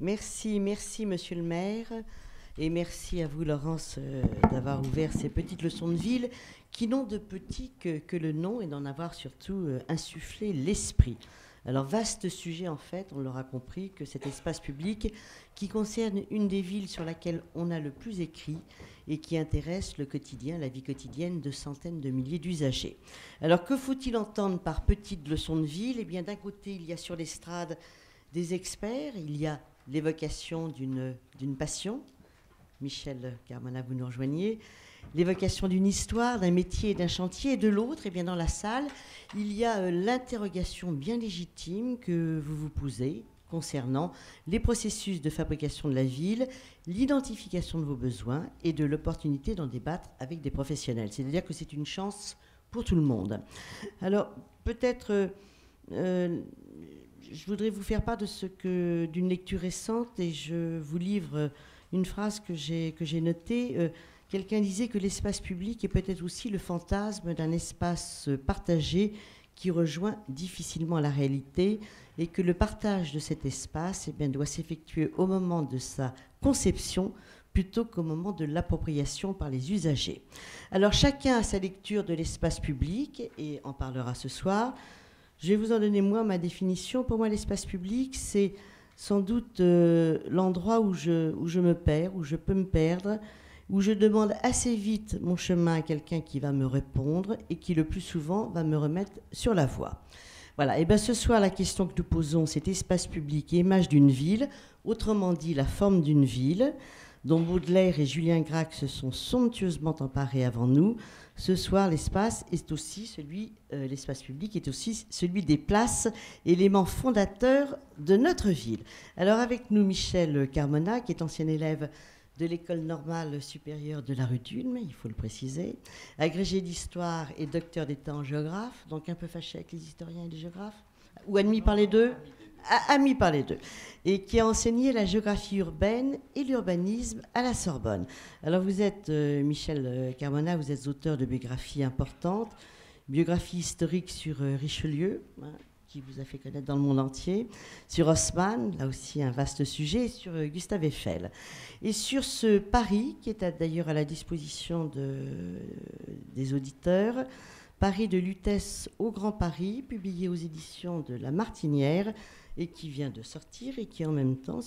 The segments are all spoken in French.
Merci, merci Monsieur le maire, et merci à vous Laurence d'avoir ouvert ces petites leçons de ville qui n'ont de petit que le nom et d'en avoir surtout insufflé l'esprit. Alors vaste sujet en fait, on l'aura compris, que cet espace public qui concerne une des villes sur laquelle on a le plus écrit et qui intéresse le quotidien, la vie quotidienne de centaines de milliers d'usagers. Alors que faut-il entendre par petites leçons de ville? Eh bien d'un côté il y a sur l'estrade des experts, il y a l'évocation d'une passion. Michel Carmona, vous nous rejoignez. L'évocation d'une histoire, d'un métier et d'un chantier. Et de l'autre, eh bien, dans la salle, il y a l'interrogation bien légitime que vous vous posez concernant les processus de fabrication de la ville, l'identification de vos besoins et de l'opportunité d'en débattre avec des professionnels. C'est-à-dire que c'est une chance pour tout le monde. Alors, peut-être... je voudrais vous faire part d'une lecture récente et je vous livre une phrase que j'ai notée. Quelqu'un disait que l'espace public est peut-être aussi le fantasme d'un espace partagé qui rejoint difficilement la réalité et que le partage de cet espace doit s'effectuer au moment de sa conception plutôt qu'au moment de l'appropriation par les usagers. Alors chacun a sa lecture de l'espace public et en parlera ce soir. Je vais vous en donner, moi, ma définition. Pour moi, l'espace public, c'est sans doute l'endroit où je me perds, où je peux me perdre, où je demande assez vite mon chemin à quelqu'un qui va me répondre et qui, le plus souvent, va me remettre sur la voie. Voilà. Et bien, ce soir, la question que nous posons, c'est espace public et image d'une ville, autrement dit, la forme d'une ville, dont Baudelaire et Julien Gracq se sont somptueusement emparés avant nous. Ce soir, l'espace public est aussi celui des places, élément fondateur de notre ville. Alors avec nous, Michel Carmona, qui est ancien élève de l'école normale supérieure de la rue d'Ulm, il faut le préciser, agrégé d'histoire et docteur d'État en géographe, donc un peu fâché avec les historiens et les géographes, ou admis par les deux. Ami par les deux, et qui a enseigné la géographie urbaine et l'urbanisme à la Sorbonne. Alors vous êtes, Michel Carmona, vous êtes auteur de biographies importantes, biographie historique sur Richelieu, qui vous a fait connaître dans le monde entier, sur Haussmann, là aussi un vaste sujet, et sur Gustave Eiffel. Et sur ce Paris, qui est d'ailleurs à la disposition des auditeurs, Paris de Lutèce au Grand Paris, publié aux éditions de La Martinière, et qui vient de sortir et qui en même temps,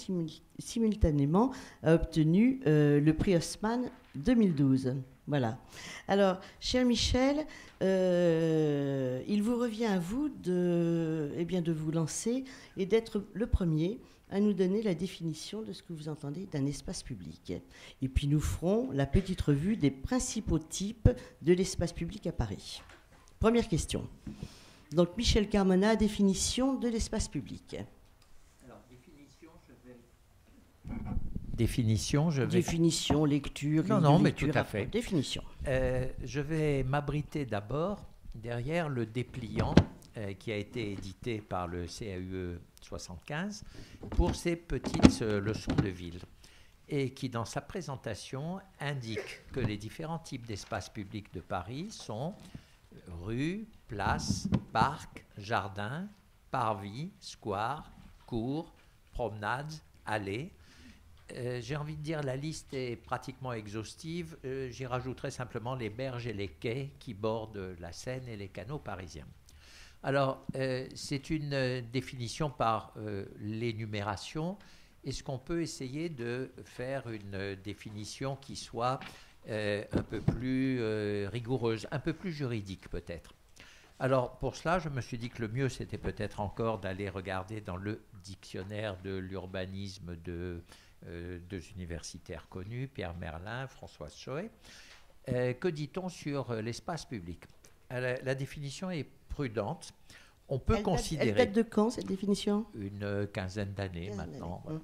simultanément, a obtenu le prix Haussmann 2012. Voilà. Alors, cher Michel, il vous revient à vous de vous lancer et d'être le premier à nous donner la définition de ce que vous entendez d'un espace public. Et puis nous ferons la petite revue des principaux types de l'espace public à Paris. Première question. Donc, Michel Carmona, définition de l'espace public. Alors, définition, je vais... Définition, lecture... Non, mais tout à fait. Définition. Je vais m'abriter d'abord derrière le dépliant qui a été édité par le CAUE 75 pour ces petites leçons de ville et qui, dans sa présentation, indique que les différents types d'espaces publics de Paris sont... rues, places, parcs, jardins, parvis, squares, cours, promenades, allées. J'ai envie de dire la liste est pratiquement exhaustive. J'y rajouterai simplement les berges et les quais qui bordent la Seine et les canaux parisiens. Alors, c'est une définition par l'énumération. Est-ce qu'on peut essayer de faire une définition qui soit un peu plus rigoureuse, un peu plus juridique peut-être? Alors pour cela, je me suis dit que le mieux c'était peut-être encore d'aller regarder dans le dictionnaire de l'urbanisme de deux universitaires connus, Pierre Merlin, Françoise Choët. Que dit-on sur l'espace public? La définition est prudente. On peut considérer... Elle date de quand cette définition? Une quinzaine d'années maintenant. Voilà.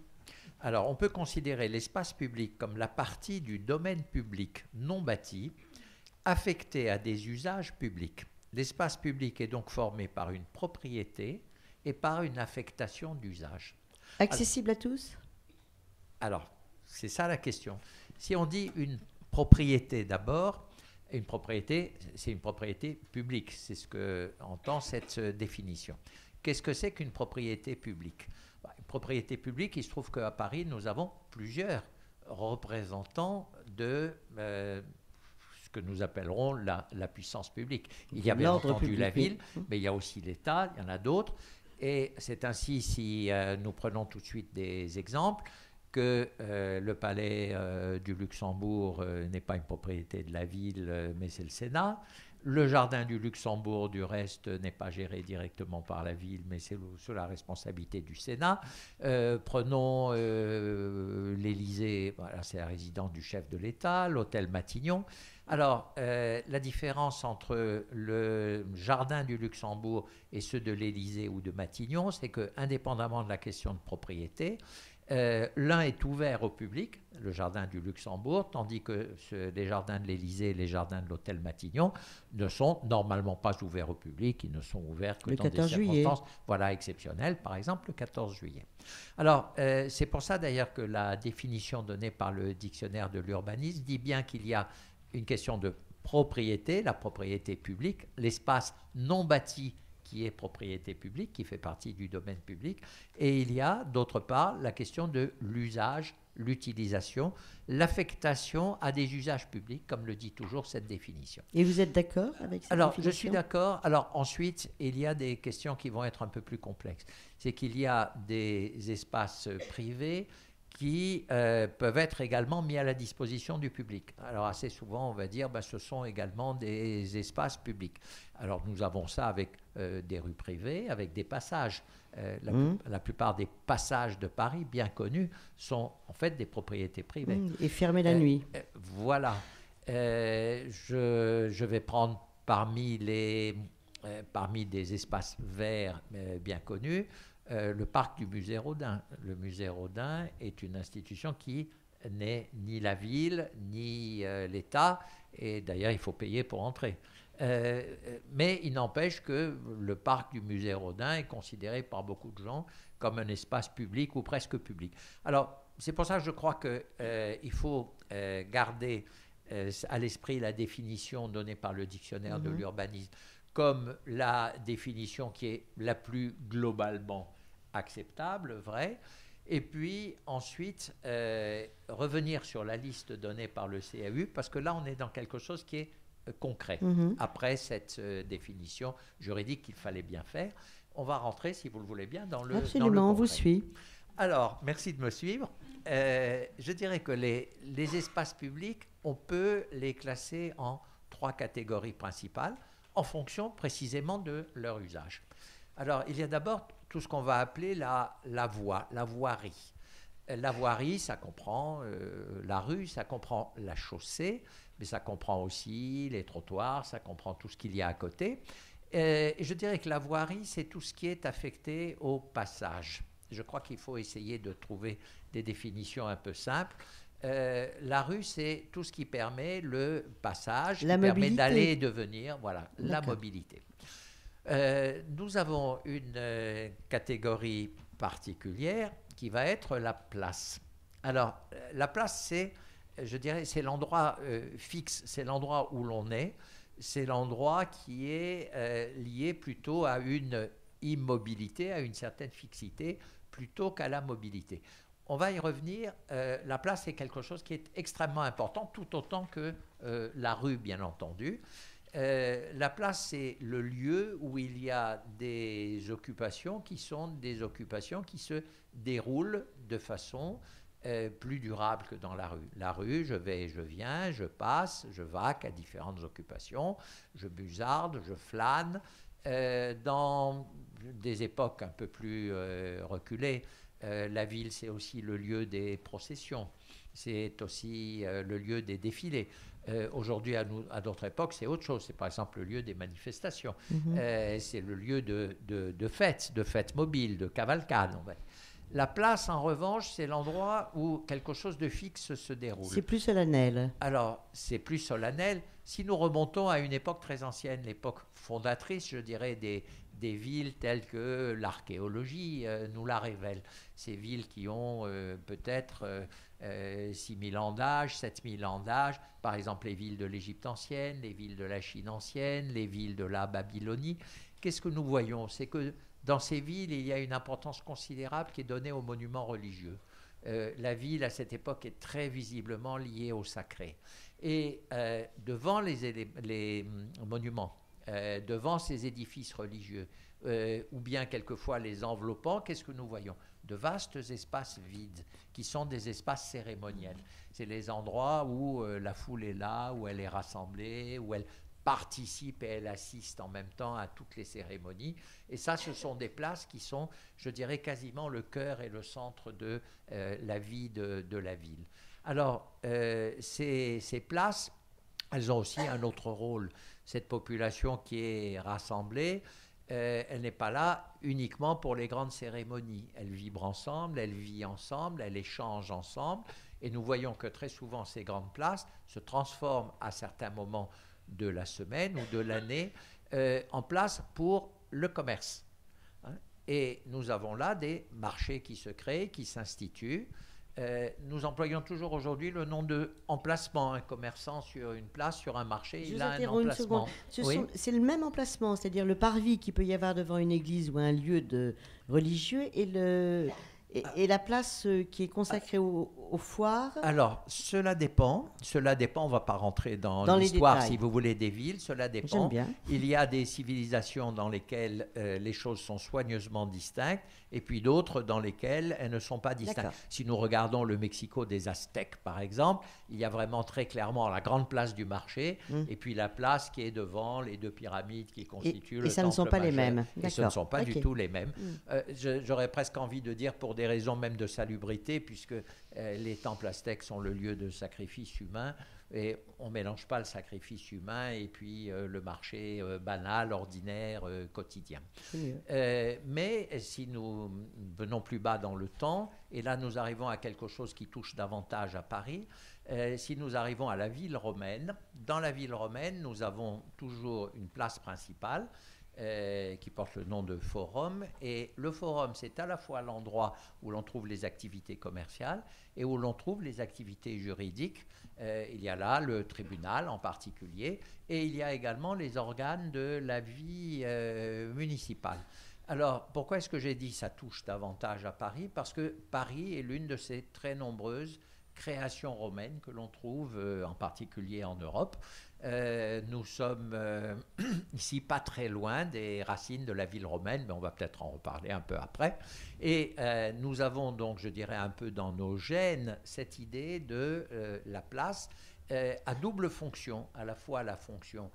Alors, on peut considérer l'espace public comme la partie du domaine public non bâti affectée à des usages publics. L'espace public est donc formé par une propriété et par une affectation d'usage. Accessible à tous? Alors, c'est ça la question. Si on dit une propriété d'abord, une propriété, c'est une propriété publique. C'est ce que entend cette définition. qu'est-ce que c'est qu'une propriété publique? Une propriété publique, il se trouve qu'à Paris, nous avons plusieurs représentants de ce que nous appellerons la puissance publique. Il y a bien entendu la ville, mais il y a aussi l'État, il y en a d'autres. Et c'est ainsi, si nous prenons tout de suite des exemples, que le palais du Luxembourg n'est pas une propriété de la ville, mais c'est le Sénat. Le jardin du Luxembourg, du reste, n'est pas géré directement par la ville, mais c'est sous la responsabilité du Sénat. Prenons l'Élysée, voilà, c'est la résidence du chef de l'État, l'hôtel Matignon. Alors, la différence entre le jardin du Luxembourg et ceux de l'Élysée ou de Matignon, c'est que, indépendamment de la question de propriété, l'un est ouvert au public, le jardin du Luxembourg, tandis que les jardins de l'Élysée et les jardins de l'hôtel Matignon ne sont normalement pas ouverts au public, ils ne sont ouverts que dans des circonstances exceptionnelles, par exemple le 14 juillet. Alors, c'est pour ça d'ailleurs que la définition donnée par le dictionnaire de l'urbanisme dit bien qu'il y a une question de propriété, la propriété publique, l'espace non bâti qui est propriété publique, qui fait partie du domaine public, et il y a d'autre part la question de l'usage, l'utilisation, l'affectation à des usages publics, comme le dit toujours cette définition. Et vous êtes d'accord avec cette définition ? Je suis d'accord. Alors ensuite, il y a des questions qui vont être un peu plus complexes. C'est qu'il y a des espaces privés qui peuvent être également mis à la disposition du public. Alors assez souvent, on va dire, ce sont également des espaces publics. Alors nous avons ça avec des rues privées, avec des passages. La plupart des passages de Paris, bien connus, sont en fait des propriétés privées. Et fermés la nuit. Voilà. Je vais prendre parmi des espaces verts bien connus, le parc du musée Rodin. Le musée Rodin est une institution qui n'est ni la ville, ni l'État, et d'ailleurs il faut payer pour entrer. Mais il n'empêche que le parc du musée Rodin est considéré par beaucoup de gens comme un espace public ou presque public. Alors c'est pour ça que je crois qu'il faut garder à l'esprit la définition donnée par le dictionnaire de l'urbanisme comme la définition qui est la plus globalement acceptable, vrai, et puis ensuite revenir sur la liste donnée par le CAU, parce que là on est dans quelque chose qui est concret. Après cette définition juridique qu'il fallait bien faire, on va rentrer, si vous le voulez bien, dans le Absolument, dans le on vous suit. Alors, merci de me suivre. Je dirais que les espaces publics, on peut les classer en 3 catégories principales, en fonction précisément de leur usage. Alors, il y a d'abord tout ce qu'on va appeler la voirie. La voirie, ça comprend la rue, ça comprend la chaussée, mais ça comprend aussi les trottoirs, ça comprend tout ce qu'il y a à côté. Et je dirais que la voirie, c'est tout ce qui est affecté au passage. Je crois qu'il faut essayer de trouver des définitions un peu simples. La rue, c'est tout ce qui permet le passage, qui permet d'aller et de venir, voilà, la mobilité. Nous avons une catégorie particulière qui va être la place. Alors, la place, c'est, je dirais, c'est l'endroit fixe, c'est l'endroit où l'on est, c'est l'endroit qui est lié plutôt à une immobilité, à une certaine fixité, plutôt qu'à la mobilité. On va y revenir. La place est quelque chose qui est extrêmement important, tout autant que la rue, bien entendu. La place, c'est le lieu où il y a des occupations qui sont des occupations qui se déroulent de façon plus durable que dans la rue. La rue, je vais, je viens, je passe, je vaque à différentes occupations, je busarde, je flâne. Dans des époques un peu plus reculées, la ville, c'est aussi le lieu des processions, c'est aussi le lieu des défilés. Aujourd'hui, à d'autres époques, c'est autre chose. C'est par exemple le lieu des manifestations. C'est le lieu de fêtes mobiles, de cavalcades. La place, en revanche, c'est l'endroit où quelque chose de fixe se déroule. C'est plus solennel. Alors, c'est plus solennel. Si nous remontons à une époque très ancienne, l'époque fondatrice, je dirais, des villes telles que l'archéologie nous la révèle. Ces villes qui ont peut-être 6000 ans d'âge, 7000 ans d'âge, par exemple les villes de l'Égypte ancienne, les villes de la Chine ancienne, les villes de la Babylonie. Qu'est-ce que nous voyons? C'est que dans ces villes, il y a une importance considérable qui est donnée aux monuments religieux. La ville, à cette époque, est très visiblement liée au sacré. Et devant les monuments, devant ces édifices religieux, ou bien quelquefois les enveloppant, qu'est-ce que nous voyons? De vastes espaces vides, qui sont des espaces cérémoniels. C'est les endroits où la foule est là, où elle est rassemblée, où elle participe et elle assiste en même temps à toutes les cérémonies. Et ça, ce sont des places qui sont, je dirais, quasiment le cœur et le centre de la vie de la ville. Alors, ces places, elles ont aussi un autre rôle. Cette population qui est rassemblée, elle n'est pas là uniquement pour les grandes cérémonies. Elle vibre ensemble, elle vit ensemble, elle échange ensemble. Et nous voyons que très souvent, ces grandes places se transforment à certains moments de la semaine ou de l'année en place pour le commerce. Et nous avons là des marchés qui se créent, qui s'instituent. Nous employons toujours aujourd'hui le nom de emplacement. Un commerçant sur une place, sur un marché, il a un emplacement. C'est le même emplacement, c'est-à-dire le parvis qu'il peut y avoir devant une église ou un lieu religieux et la place qui est consacrée aux foires. Alors, cela dépend. On ne va pas rentrer dans l'histoire, si vous voulez, des villes. Cela dépend. J'aime bien. Il y a des civilisations dans lesquelles les choses sont soigneusement distinctes et puis d'autres dans lesquelles elles ne sont pas distinctes. D'accord. Si nous regardons le Mexico des Aztèques, par exemple, il y a vraiment très clairement la grande place du marché et puis la place qui est devant les deux pyramides qui constituent le temple majeur. Et ça ne sont pas les mêmes. Et ce ne sont pas du tout les mêmes. J'aurais presque envie de dire pour des raisons même de salubrité, puisque les temples aztèques sont le lieu de sacrifice humain, et on ne mélange pas le sacrifice humain et puis le marché banal, ordinaire, quotidien. Mais si nous venons plus bas dans le temps, et là nous arrivons à quelque chose qui touche davantage à Paris, si nous arrivons à la ville romaine, dans la ville romaine, nous avons toujours une place principale, qui porte le nom de forum. Et le forum, c'est à la fois l'endroit où l'on trouve les activités commerciales et où l'on trouve les activités juridiques. Il y a là le tribunal en particulier, et il y a également les organes de la vie municipale. Alors, pourquoi est-ce que j'ai dit ça touche davantage à Paris? Parce que Paris est l'une de ces très nombreuses créations romaines que l'on trouve en particulier en Europe. Nous sommes ici pas très loin des racines de la ville romaine, mais on va peut-être en reparler un peu après. Et nous avons donc, je dirais, un peu dans nos gènes cette idée de la place à double fonction, à la fois la fonction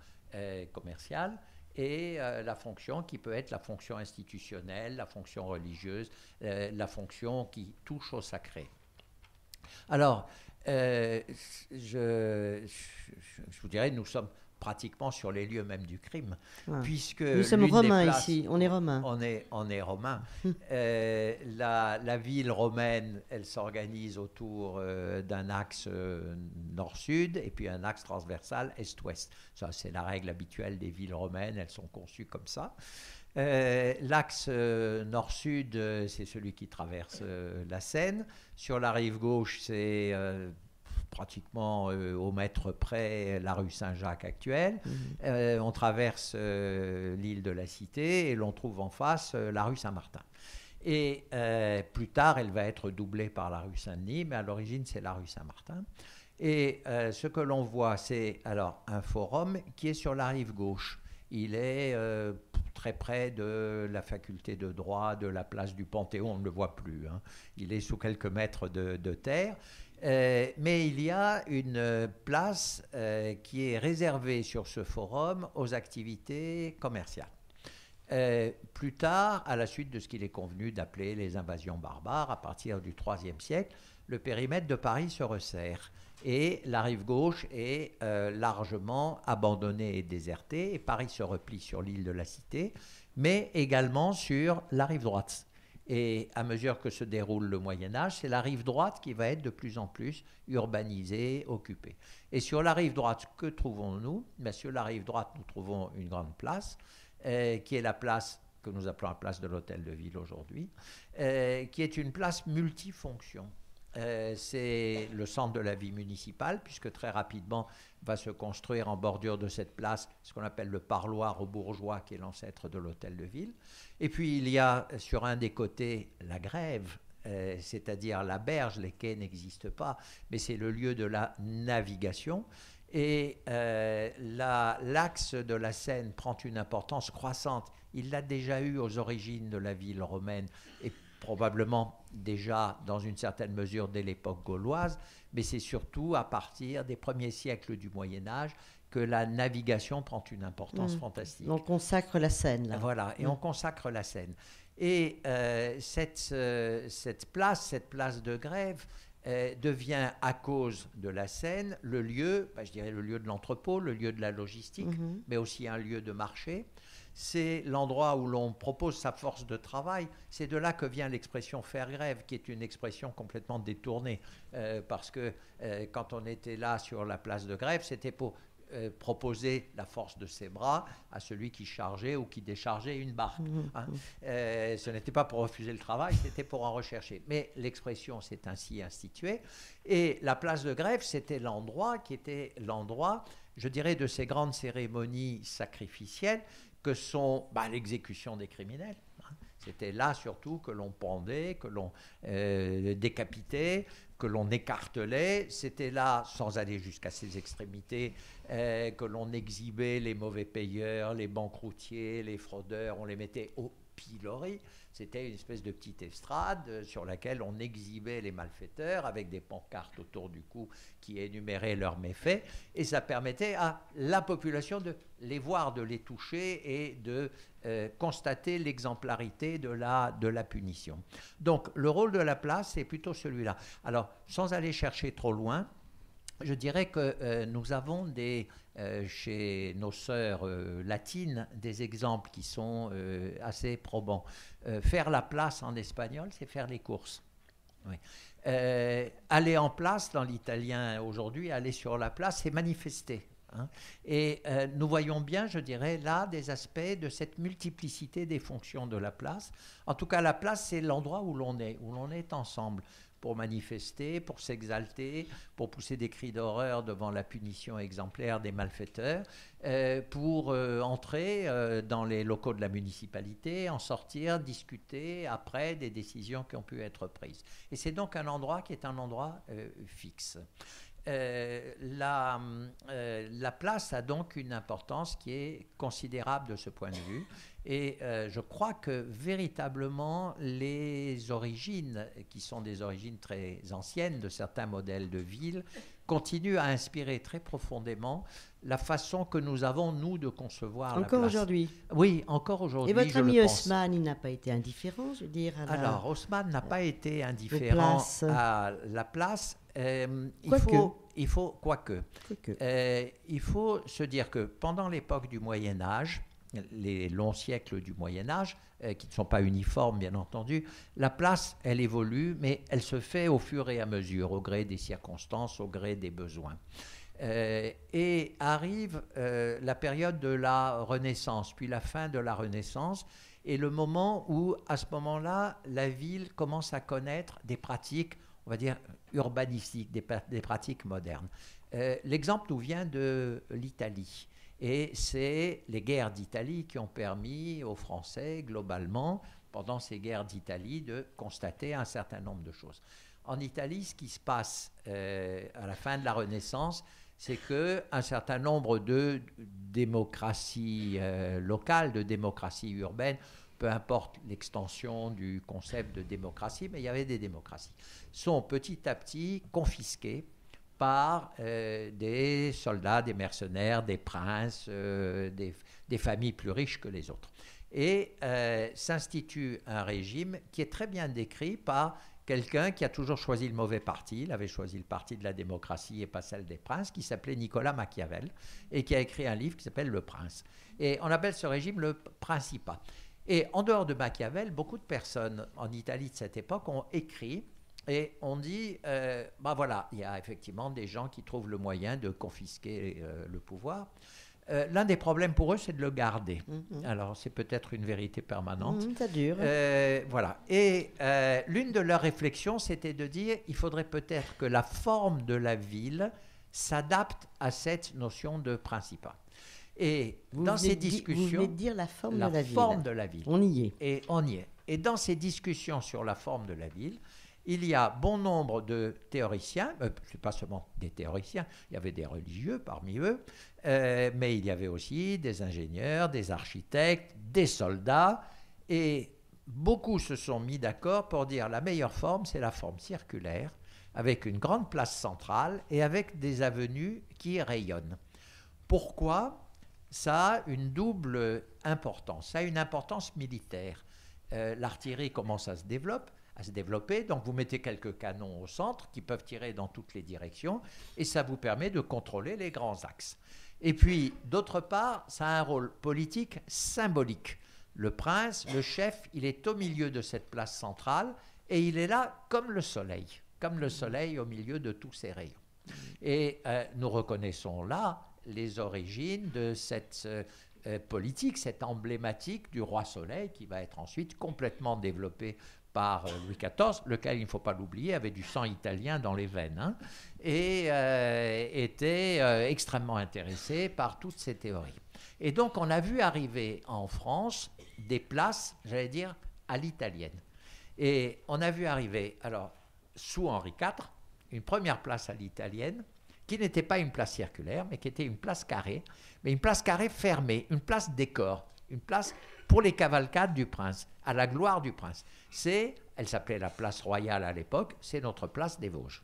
commerciale et la fonction qui peut être la fonction institutionnelle, la fonction religieuse, la fonction qui touche au sacré. Alors, je vous dirais, nous sommes pratiquement sur les lieux même du crime, puisque nous sommes romains ici, on est romains. On est romains. La ville romaine, elle s'organise autour d'un axe nord-sud et puis un axe transversal est-ouest. Ça, c'est la règle habituelle des villes romaines, elles sont conçues comme ça. L'axe nord-sud, c'est celui qui traverse la Seine. Sur la rive gauche, c'est pratiquement au mètre près la rue Saint-Jacques actuelle. On traverse l'île de la Cité et l'on trouve en face la rue Saint-Martin. Et plus tard, elle va être doublée par la rue Saint-Denis, mais à l'origine, c'est la rue Saint-Martin. Et ce que l'on voit, c'est alors un forum qui est sur la rive gauche. Il est très près de la faculté de droit, de la place du Panthéon, on ne le voit plus. Il est sous quelques mètres de terre. Mais il y a une place qui est réservée sur ce forum aux activités commerciales. Plus tard, à la suite de ce qu'il est convenu d'appeler les invasions barbares, à partir du IIIe siècle, le périmètre de Paris se resserre. Et la rive gauche est largement abandonnée et désertée, et Paris se replie sur l'île de la Cité, mais également sur la rive droite. Et à mesure que se déroule le Moyen-Âge, c'est la rive droite qui va être de plus en plus urbanisée, occupée. Et sur la rive droite, que trouvons-nous? Sur la rive droite, nous trouvons une grande place, qui est la place que nous appelons la place de l'Hôtel de Ville aujourd'hui, qui est une place multifonction. c'est le centre de la vie municipale, puisque très rapidement va se construire en bordure de cette place ce qu'on appelle le parloir aux bourgeois, qui est l'ancêtre de l'hôtel de ville. Et puis il y a sur un des côtés la grève, c'est-à-dire la berge. Les quais n'existent pas, mais c'est le lieu de la navigation. Et l'axe de la Seine prend une importance croissante. Il l'a déjà eu aux origines de la ville romaine, et probablement déjà dans une certaine mesure dès l'époque gauloise, mais c'est surtout à partir des premiers siècles du Moyen-Âge que la navigation prend une importance fantastique. On consacre la Seine, là. Voilà, et on consacre la Seine. Et cette place de grève, devient, à cause de la Seine, le lieu, je dirais le lieu de l'entrepôt, le lieu de la logistique, mais aussi un lieu de marché. C'est l'endroit où l'on propose sa force de travail. C'est de là que vient l'expression faire grève, qui est une expression complètement détournée, parce que quand on était là sur la place de grève, c'était pour proposer la force de ses bras à celui qui chargeait ou qui déchargeait une barque. Ce n'était pas pour refuser le travail, c'était pour en rechercher. Mais l'expression s'est ainsi instituée. Et la place de grève, c'était l'endroit qui était l'endroit, je dirais, de ces grandes cérémonies sacrificielles que sont l'exécution des criminels. C'était là surtout que l'on pendait, que l'on décapitait, que l'on écartelait. C'était là, sans aller jusqu'à ces extrémités, que l'on exhibait les mauvais payeurs, les banqueroutiers, les fraudeurs. On les mettait au pilori. C'était une espèce de petite estrade sur laquelle on exhibait les malfaiteurs avec des pancartes autour du cou qui énuméraient leurs méfaits. Et ça permettait à la population de les voir, de les toucher et de constater l'exemplarité de la punition. Donc le rôle de la place, c'est plutôt celui-là. Alors, sans aller chercher trop loin, je dirais que nous avons chez nos sœurs latines des exemples qui sont assez probants. Faire la place en espagnol, c'est faire les courses. Oui. Aller en place, dans l'italien aujourd'hui, aller sur la place, c'est manifester. Et nous voyons bien, je dirais, là, des aspects de cette multiplicité des fonctions de la place. En tout cas, la place, c'est l'endroit où l'on est ensemble, pour manifester, pour s'exalter, pour pousser des cris d'horreur devant la punition exemplaire des malfaiteurs, pour entrer dans les locaux de la municipalité, en sortir, discuter après des décisions qui ont pu être prises. Et c'est donc un endroit qui est un endroit fixe. La place a donc une importance qui est considérable de ce point de vue. Et je crois que véritablement les origines, qui sont des origines très anciennes de certains modèles de ville, continuent à inspirer très profondément la façon que nous avons, nous, de concevoir la place. Encore aujourd'hui? Oui, encore aujourd'hui. Et votre ami Haussmann, il n'a pas été indifférent, je veux dire, Alors, Haussmann n'a pas été indifférent à la place. Il faut se dire que pendant l'époque du Moyen-Âge, les longs siècles du Moyen-Âge, qui ne sont pas uniformes, bien entendu, la place, elle évolue, mais elle se fait au fur et à mesure, au gré des circonstances, au gré des besoins. Et arrive la période de la Renaissance, puis la fin de la Renaissance, et le moment où, à ce moment-là, la ville commence à connaître des pratiques, on va dire, urbanistiques, des pratiques modernes. L'exemple nous vient de l'Italie. Et c'est les guerres d'Italie qui ont permis aux Français, globalement, pendant ces guerres d'Italie, de constater un certain nombre de choses. En Italie, ce qui se passe à la fin de la Renaissance, c'est qu'un certain nombre de démocraties locales, de démocraties urbaines, peu importe l'extension du concept de démocratie, mais il y avait des démocraties, sont petit à petit confisquées par des soldats, des mercenaires, des princes, des familles plus riches que les autres. Et s'institue un régime qui est très bien décrit par quelqu'un qui a toujours choisi le mauvais parti. Il avait choisi le parti de la démocratie et pas celle des princes, qui s'appelait Nicolas Machiavel, et qui a écrit un livre qui s'appelle Le Prince. Et on appelle ce régime le Principat. Et en dehors de Machiavel, beaucoup de personnes en Italie de cette époque ont écrit. Et on dit, voilà, il y a effectivement des gens qui trouvent le moyen de confisquer le pouvoir. L'un des problèmes pour eux, c'est de le garder. Alors, c'est peut-être une vérité permanente. Ça dure. Voilà. Et l'une de leurs réflexions, c'était de dire il faudrait peut-être que la forme de la ville s'adapte à cette notion de principat. Et dans ces discussions... Vous venez de dire la forme de la ville. La forme de la ville. On y est. Et on y est. Et dans ces discussions sur la forme de la ville, il y a bon nombre de théoriciens, ce n'est pas seulement des théoriciens, il y avait des religieux parmi eux, mais il y avait aussi des ingénieurs, des architectes, des soldats, et beaucoup se sont mis d'accord pour dire la meilleure forme, c'est la forme circulaire, avec une grande place centrale et avec des avenues qui rayonnent. Pourquoi ? Ça a une double importance. Ça a une importance militaire. L'artillerie commence à se développer, donc vous mettez quelques canons au centre qui peuvent tirer dans toutes les directions et ça vous permet de contrôler les grands axes. Et puis, d'autre part, ça a un rôle politique symbolique. Le prince, le chef, il est au milieu de cette place centrale et il est là comme le soleil au milieu de tous ses rayons. Et nous reconnaissons là les origines de cette politique, cette emblématique du roi soleil qui va être ensuite complètement développée par Louis XIV, lequel, il ne faut pas l'oublier, avait du sang italien dans les veines, et était extrêmement intéressé par toutes ces théories. Et donc, on a vu arriver en France des places, j'allais dire, à l'italienne. Et on a vu arriver, alors, sous Henri IV, une première place à l'italienne, qui n'était pas une place circulaire, mais qui était une place carrée, mais une place carrée fermée, une place décor, une place pour les cavalcades du prince, à la gloire du prince. Elle s'appelait la place royale à l'époque, c'est notre place des Vosges.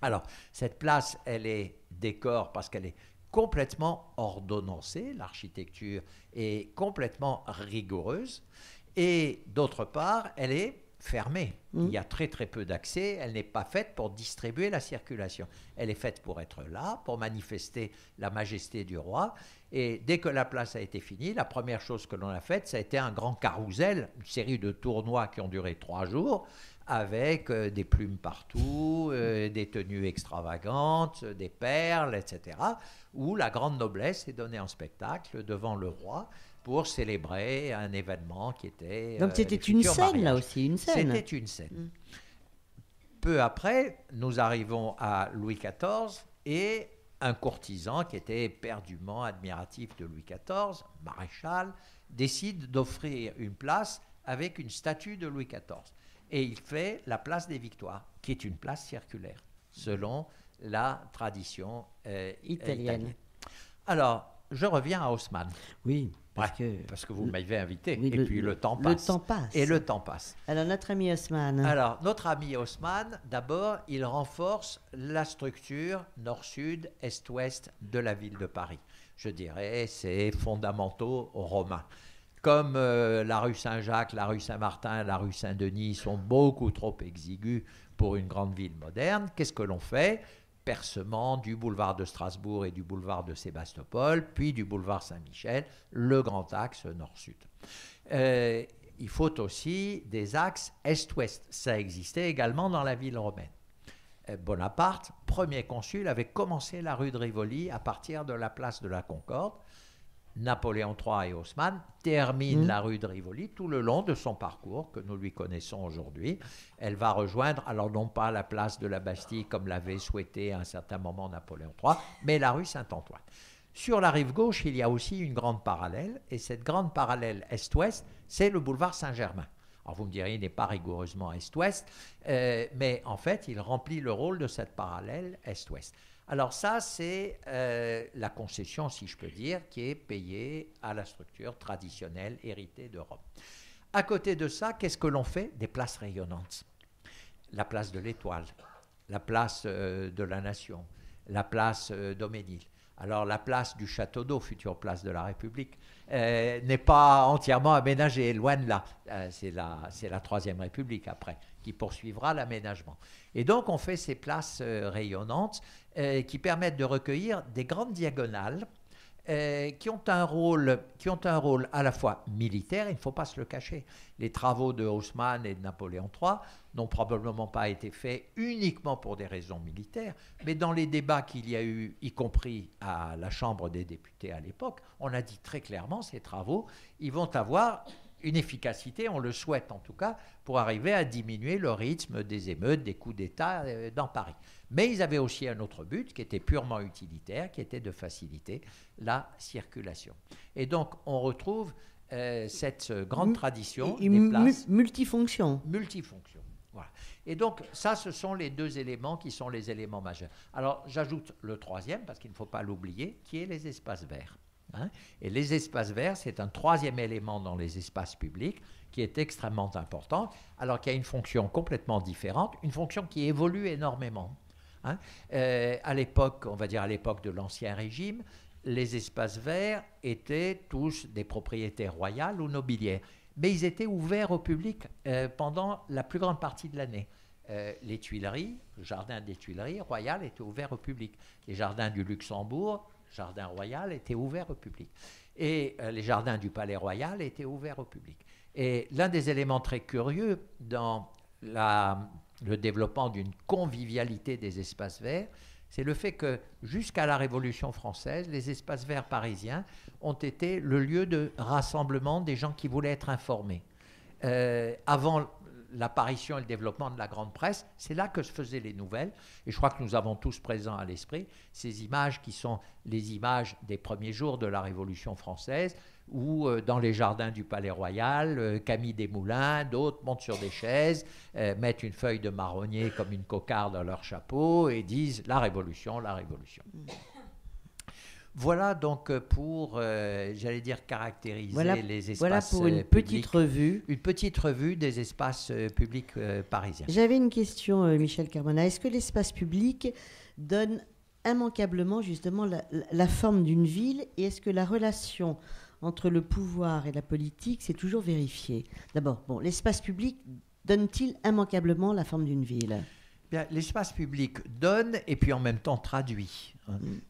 Alors, cette place, elle est décor parce qu'elle est complètement ordonnancée, l'architecture est complètement rigoureuse, et d'autre part, elle est fermée. Il y a très très peu d'accès, elle n'est pas faite pour distribuer la circulation. Elle est faite pour être là, pour manifester la majesté du roi. Et dès que la place a été finie, la première chose que l'on a faite, ça a été un grand carrousel, une série de tournois qui ont duré 3 jours, avec des plumes partout, des tenues extravagantes, des perles, etc., où la grande noblesse est donnée en spectacle devant le roi pour célébrer un événement qui était... Donc c'était une scène, là aussi, une scène. C'était une scène. Peu après, nous arrivons à Louis XIV et un courtisan qui était éperdument admiratif de Louis XIV, maréchal, décide d'offrir une place avec une statue de Louis XIV. Et il fait la place des Victoires, qui est une place circulaire, selon la tradition italienne. Alors, je reviens à Haussmann. Oui. Parce que vous m'avez invité, oui, et puis le temps passe. Le temps passe. Et le temps passe. Alors, notre ami Haussmann. Alors, notre ami Haussmann, d'abord, il renforce la structure nord-sud, est-ouest de la ville de Paris. Je dirais, c'est fondamentaux romains. Comme la rue Saint-Jacques, la rue Saint-Martin, la rue Saint-Denis sont beaucoup trop exigus pour une grande ville moderne, qu'est-ce que l'on fait ? Percement du boulevard de Strasbourg et du boulevard de Sébastopol, puis du boulevard Saint-Michel, le grand axe nord-sud. Il faut aussi des axes est-ouest. Ça existait également dans la ville romaine. Bonaparte, premier consul, avait commencé la rue de Rivoli à partir de la place de la Concorde. Napoléon III et Haussmann terminent la rue de Rivoli tout le long de son parcours que nous lui connaissons aujourd'hui. Elle va rejoindre, alors non pas la place de la Bastille comme l'avait souhaité à un certain moment Napoléon III, mais la rue Saint-Antoine. Sur la rive gauche, il y a aussi une grande parallèle, et cette grande parallèle est-ouest, c'est le boulevard Saint-Germain. Alors vous me direz, il n'est pas rigoureusement est-ouest, mais en fait, il remplit le rôle de cette parallèle est-ouest. Alors ça, c'est la concession, si je peux dire, qui est payée à la structure traditionnelle héritée de Rome. À côté de ça, qu'est-ce que l'on fait ? Des places rayonnantes. La place de l'Étoile, la place de la Nation, la place d'Auménil. Alors la place du Château d'Eau, future place de la République, n'est pas entièrement aménagée, loin de là. C'est la Troisième République après, qui poursuivra l'aménagement. Et donc on fait ces places rayonnantes qui permettent de recueillir des grandes diagonales qui ont un rôle à la fois militaire, il ne faut pas se le cacher. Les travaux de Haussmann et de Napoléon III n'ont probablement pas été faits uniquement pour des raisons militaires, mais dans les débats qu'il y a eu, y compris à la Chambre des députés à l'époque, on a dit très clairement, ces travaux, ils vont avoir une efficacité, on le souhaite en tout cas, pour arriver à diminuer le rythme des émeutes, des coups d'État dans Paris. Mais ils avaient aussi un autre but qui était purement utilitaire, qui était de faciliter la circulation. Et donc, on retrouve cette grande tradition des places multifonctions. Multifonctions. Voilà. Et donc, ça, ce sont les deux éléments qui sont les éléments majeurs. Alors, j'ajoute le troisième, parce qu'il ne faut pas l'oublier, qui est les espaces verts. Et les espaces verts, c'est un troisième élément dans les espaces publics qui est extrêmement important, alors qu'il y a une fonction complètement différente, une fonction qui évolue énormément. À l'époque, on va dire à l'époque de l'Ancien Régime, les espaces verts étaient tous des propriétés royales ou nobiliaires, mais ils étaient ouverts au public pendant la plus grande partie de l'année. Les Tuileries, le jardin des Tuileries royales était ouvert au public. Les jardins du Luxembourg, jardin royal, étaient ouverts au public. Et les jardins du Palais Royal étaient ouverts au public. Et l'un des éléments très curieux dans le développement d'une convivialité des espaces verts, c'est le fait que jusqu'à la Révolution française, les espaces verts parisiens ont été le lieu de rassemblement des gens qui voulaient être informés. Avant l'apparition et le développement de la grande presse, c'est là que se faisaient les nouvelles. Et je crois que nous avons tous présents à l'esprit ces images qui sont les images des premiers jours de la Révolution française, où dans les jardins du Palais Royal, Camille Desmoulins, d'autres montent sur des chaises, mettent une feuille de marronnier comme une cocarde dans leur chapeau et disent « la Révolution, la Révolution ». Voilà donc pour, j'allais dire, caractériser les espaces voilà pour une publics. petite revue. Une petite revue des espaces publics parisiens. J'avais une question, Michel Carmona. Est-ce que l'espace public donne immanquablement justement la forme d'une ville, et est-ce que la relation entre le pouvoir et la politique s'est toujours vérifiée? D'abord, l'espace public donne-t-il immanquablement la forme d'une ville? Bien, l'espace public donne et puis en même temps traduit.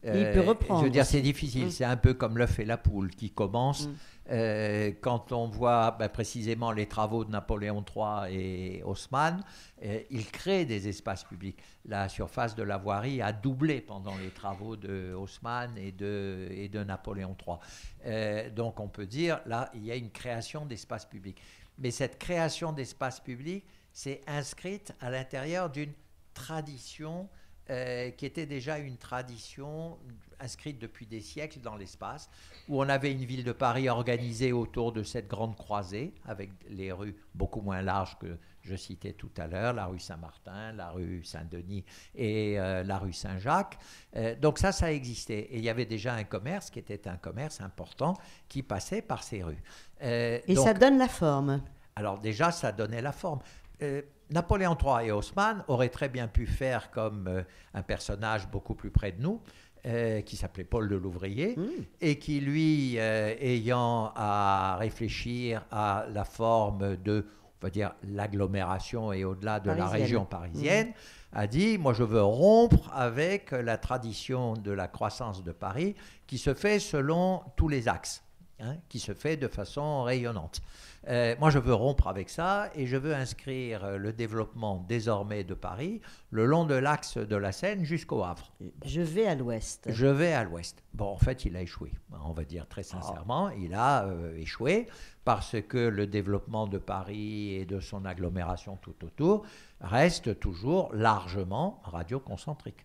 Il peut reprendre. Je veux dire, c'est difficile. C'est un peu comme l'œuf et la poule qui commencent. Quand on voit précisément les travaux de Napoléon III et Haussmann, ils créent des espaces publics. La surface de la voirie a doublé pendant les travaux de Haussmann et de Napoléon III. Donc on peut dire, là, il y a une création d'espaces publics. Mais cette création d'espaces publics s'est inscrite à l'intérieur d'une tradition qui était déjà une tradition inscrite depuis des siècles dans l'espace, où on avait une ville de Paris organisée autour de cette grande croisée, avec les rues beaucoup moins larges que je citais tout à l'heure, la rue Saint-Martin, la rue Saint-Denis et la rue Saint-Jacques. Donc ça existait. Et il y avait déjà un commerce qui était un commerce important qui passait par ces rues. Et donc, ça donne la forme. Alors déjà, ça donnait la forme. Napoléon III et Haussmann auraient très bien pu faire comme un personnage beaucoup plus près de nous, qui s'appelait Paul de Louvrier, et qui, lui, ayant à réfléchir à la forme de, on va dire, l'agglomération et au-delà de la région parisienne, a dit, moi je veux rompre avec la tradition de la croissance de Paris qui se fait selon tous les axes. Qui se fait de façon rayonnante. Moi, je veux rompre avec ça et je veux inscrire le développement désormais de Paris le long de l'axe de la Seine jusqu'au Havre. Je vais à l'ouest. Je vais à l'ouest. Bon, en fait, il a échoué. On va dire très sincèrement, il a échoué parce que le développement de Paris et de son agglomération tout autour reste toujours largement radioconcentrique.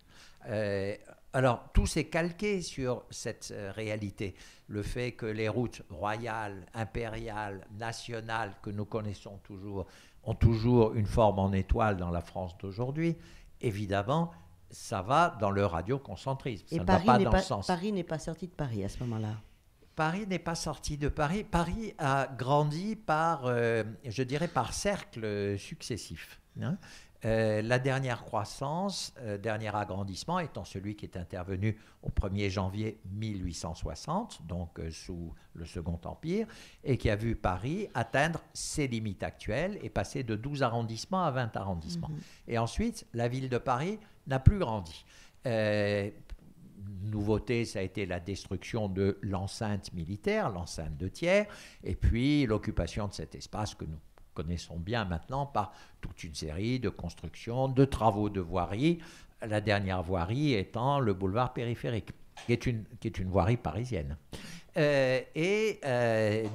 Alors, tout s'est calqué sur cette réalité. Le fait que les routes royales, impériales, nationales que nous connaissons toujours ont toujours une forme en étoile dans la France d'aujourd'hui, évidemment, ça va dans le radioconcentrisme. Ça ne va pas dans ce sens. Paris n'est pas sorti de Paris à ce moment-là. Paris n'est pas sorti de Paris. Paris a grandi par, je dirais, par cercles successifs. La dernière croissance, dernier agrandissement étant celui qui est intervenu au 1er janvier 1860, donc sous le Second Empire, et qui a vu Paris atteindre ses limites actuelles et passer de 12 arrondissements à 20 arrondissements. Et ensuite, la ville de Paris n'a plus grandi. nouveauté, ça a été la destruction de l'enceinte militaire, l'enceinte de Thiers, et puis l'occupation de cet espace que nous connaissons bien maintenant par toute une série de constructions, de travaux de voirie, la dernière voirie étant le boulevard périphérique, qui est une voirie parisienne.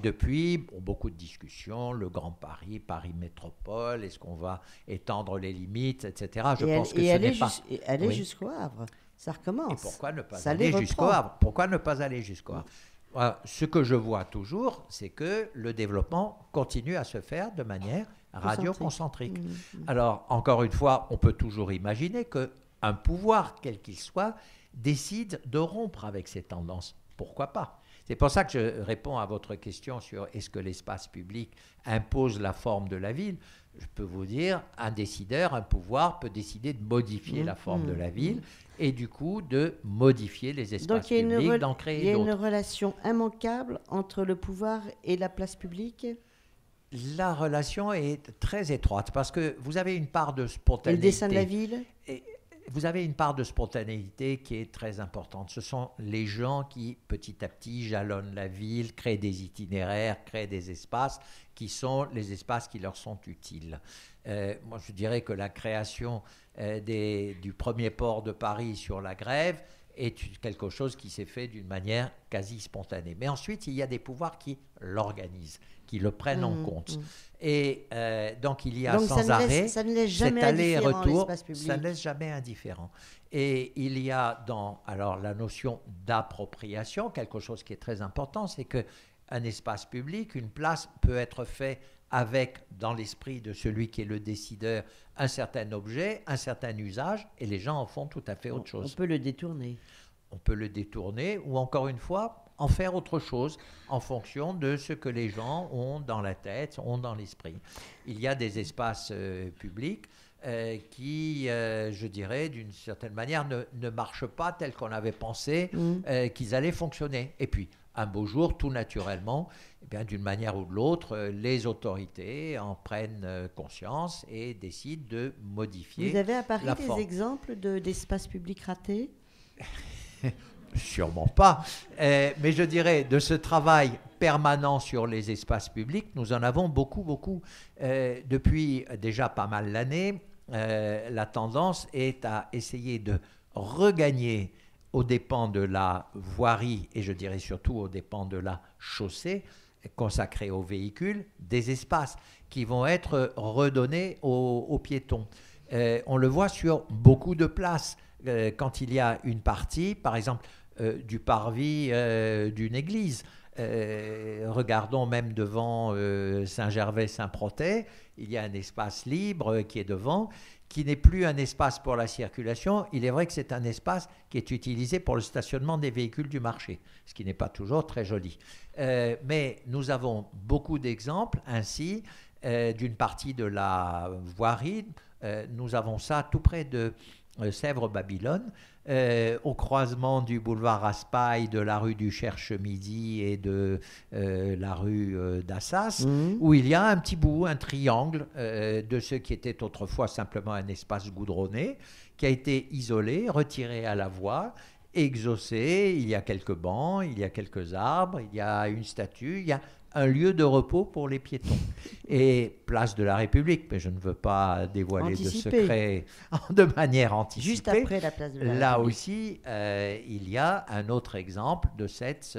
Depuis, beaucoup de discussions, le Grand Paris, Paris Métropole, est-ce qu'on va étendre les limites, etc. Je pense que ce n'est pas... aller jusqu'au Havre, ça recommence. Et pourquoi ne pas aller jusqu'au Havre? Pourquoi ne pas aller jusqu'au Havre? Voilà, ce que je vois toujours, c'est que le développement continue à se faire de manière radioconcentrique. Alors, encore une fois, on peut toujours imaginer qu'un pouvoir, quel qu'il soit, décide de rompre avec ces tendances. Pourquoi pas? C'est pour ça que je réponds à votre question sur est-ce que l'espace public impose la forme de la ville. Je peux vous dire, un décideur, un pouvoir peut décider de modifier la forme de la ville et du coup de modifier les espaces publics, d'en créer d'autres. Il y a une relation immanquable entre le pouvoir et la place publique? La relation est très étroite parce que vous avez une part de spontanéité. Et le dessin de la ville? Vous avez une part de spontanéité qui est très importante. Ce sont les gens qui, petit à petit, jalonnent la ville, créent des itinéraires, créent des espaces qui sont les espaces qui leur sont utiles. Moi, je dirais que la création du premier port de Paris sur la Grève est quelque chose qui s'est fait d'une manière quasi spontanée. Mais ensuite, il y a des pouvoirs qui l'organisent, qui le prennent en compte. Et donc, il y a sans arrêt ça ne laisse jamais cet aller-retour, ça ne laisse jamais indifférent. Et il y a alors la notion d'appropriation, quelque chose qui est très important, c'est qu'un espace public, une place peut être fait avec, dans l'esprit de celui qui est le décideur, un certain objet, un certain usage, et les gens en font tout à fait autre chose. On peut le détourner. On peut le détourner, ou encore une fois, en faire autre chose en fonction de ce que les gens ont dans la tête, ont dans l'esprit. Il y a des espaces publics qui, je dirais, d'une certaine manière, ne marchent pas tel qu'on avait pensé qu'ils allaient fonctionner. Et puis, un beau jour, tout naturellement, eh bien, d'une manière ou de l'autre, les autorités en prennent conscience et décident de modifier. Vous avez à Paris des exemples d'espaces publics ratés? Sûrement pas. Mais je dirais, de ce travail permanent sur les espaces publics, nous en avons beaucoup. Depuis déjà pas mal d'années, la tendance est à essayer de regagner aux dépens de la voirie, et je dirais surtout aux dépens de la chaussée, consacrée aux véhicules, des espaces qui vont être redonnés aux piétons. On le voit sur beaucoup de places. Quand il y a une partie, par exemple, du parvis d'une église. Regardons même devant Saint-Gervais-Saint-Protais, il y a un espace libre qui est devant, qui n'est plus un espace pour la circulation. Il est vrai que c'est un espace qui est utilisé pour le stationnement des véhicules du marché, ce qui n'est pas toujours très joli. Mais nous avons beaucoup d'exemples ainsi d'une partie de la voirie. Nous avons ça tout près de Sèvres-Babylone, au croisement du boulevard Raspail, de la rue du Cherche-Midi et de la rue d'Assas, où il y a un petit bout, un triangle de ce qui était autrefois simplement un espace goudronné, qui a été isolé, retiré à la voie, exaucé. Il y a quelques bancs, il y a quelques arbres, il y a une statue, il y a un lieu de repos pour les piétons. Et place de la République, mais je ne veux pas dévoiler de secrets de manière anticipée. Juste après la place de la République. Là aussi, il y a un autre exemple de cette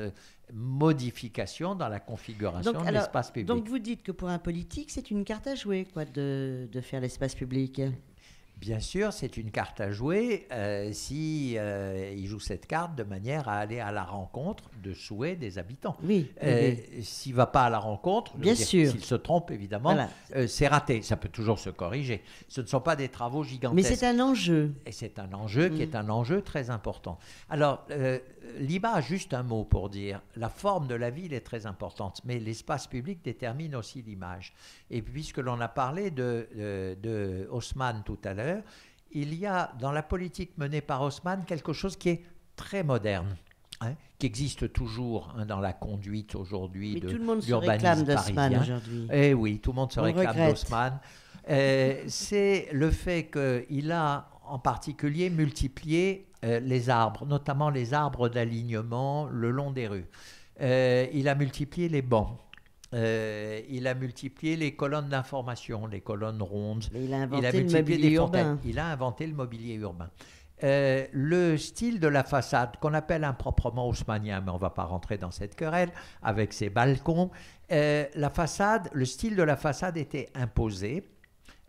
modification dans la configuration de l'espace public. Donc vous dites que pour un politique, c'est une carte à jouer de faire l'espace public. Bien sûr, c'est une carte à jouer si il joue cette carte de manière à aller à la rencontre de souhaits des habitants. Oui. S'il ne va pas à la rencontre, bien sûr. S'il se trompe, évidemment, c'est raté. Ça peut toujours se corriger. Ce ne sont pas des travaux gigantesques. Mais c'est un enjeu. Et c'est un enjeu qui est un enjeu très important. Alors, l'image, juste un mot pour dire, la forme de la ville est très importante, mais l'espace public détermine aussi l'image. Et puisque l'on a parlé de Haussmann tout à l'heure, il y a dans la politique menée par Haussmann quelque chose qui est très moderne, qui existe toujours dans la conduite aujourd'hui de l'urbanisme parisien. Eh oui, tout le monde se réclame d'Haussmann. C'est le fait qu'il a en particulier multiplié les arbres, notamment les arbres d'alignement le long des rues. Il a multiplié les bancs. Il a multiplié les colonnes d'information, les colonnes rondes. Mais il a inventé Il a le multiplié mobilier des urbain. fontaines. Il a inventé le mobilier urbain. Le style de la façade, qu'on appelle improprement haussmannien, mais on ne va pas rentrer dans cette querelle, avec ses balcons, la façade, le style de la façade était imposé,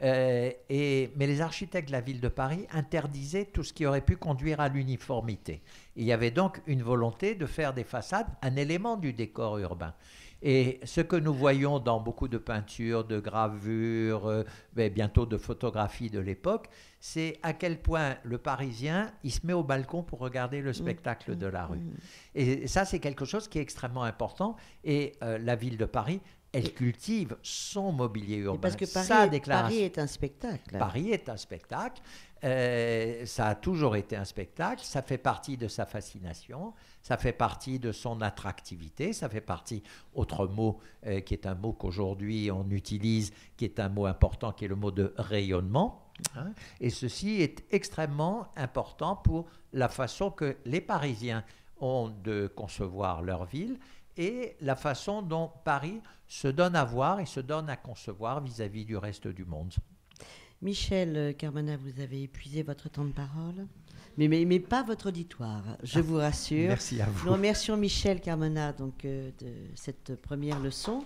mais les architectes de la ville de Paris interdisaient tout ce qui aurait pu conduire à l'uniformité. Il y avait donc une volonté de faire des façades un élément du décor urbain. Et ce que nous voyons dans beaucoup de peintures, de gravures, bientôt de photographies de l'époque, c'est à quel point le Parisien, il se met au balcon pour regarder le spectacle de la rue. Et ça, c'est quelque chose qui est extrêmement important. Et la ville de Paris, elle cultive son mobilier urbain. Parce que Paris est un spectacle. Paris est un spectacle. Ça a toujours été un spectacle. Ça fait partie de sa fascination. Ça fait partie de son attractivité. Ça fait partie, autre mot qui est un mot qu'aujourd'hui on utilise, qui est un mot important, qui est le mot de rayonnement. Hein. Et ceci est extrêmement important pour la façon que les Parisiens ont de concevoir leur ville et la façon dont Paris se donne à voir et se donne à concevoir vis-à-vis du reste du monde. Michel Carmona, vous avez épuisé votre temps de parole, mais pas votre auditoire, je vous rassure. Merci à vous. Nous remercions Michel Carmona donc, de cette première leçon.